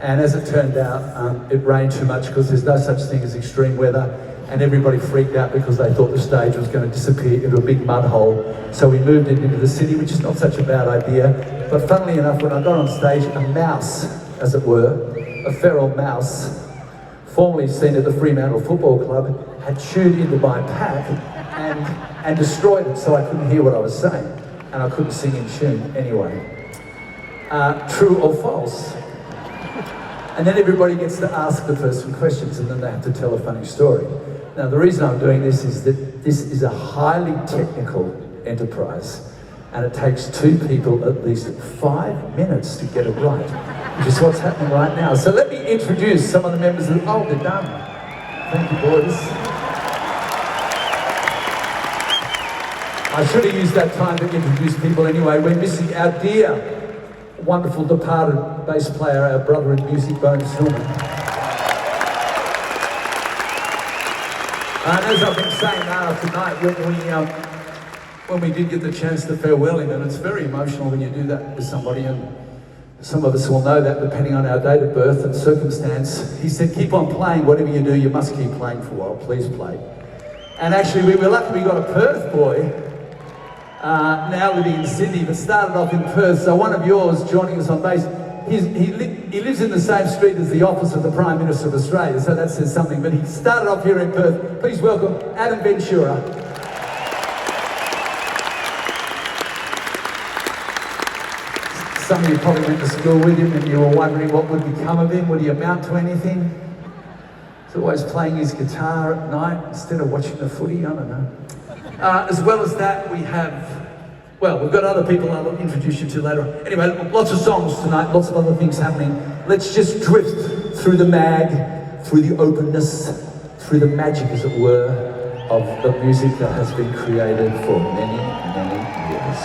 And as it turned out, it rained too much because there's no such thing as extreme weather, and everybody freaked out because they thought the stage was going to disappear into a big mud hole. So we moved it into the city, which is not such a bad idea. But funnily enough, when I got on stage, a mouse, as it were, a feral mouse, formerly seen at the Fremantle Football Club, had chewed into my pack and destroyed it, so I couldn't hear what I was saying, and I couldn't sing in tune anyway. True or false? And then everybody gets to ask the person questions, and then they have to tell a funny story. Now, the reason I'm doing this is that this is a highly technical enterprise, and it takes two people at least 5 minutes to get it right, which is what's happening right now. So let me introduce some of the members of the... Oh, they're done. Thank you, boys. I should have used that time to introduce people anyway. We're missing our dear, wonderful departed bass player, our brother in music, Bones Hillman. And as I've been saying tonight, when we did get the chance to farewell him, and it's very emotional when you do that with somebody, and some of us will know that depending on our date of birth and circumstance. He said, keep on playing, whatever you do, you must keep playing for a while, please play. And actually, we were lucky we got a Perth boy, now living in Sydney, but started off in Perth. So one of yours joining us on bass, he lives in the same street as the office of the Prime Minister of Australia, so that says something. But he started off here in Perth. Please welcome Adam Ventura. Some of you probably went to school with him and you were wondering what would become of him. Would he amount to anything? He's always playing his guitar at night instead of watching the footy, I don't know. As well as that, we have, well, we've got other people I'll introduce you to later on. Anyway, lots of songs tonight, lots of other things happening. Let's just drift through the mag, through the openness, through the magic, as it were, of the music that has been created for many, many years.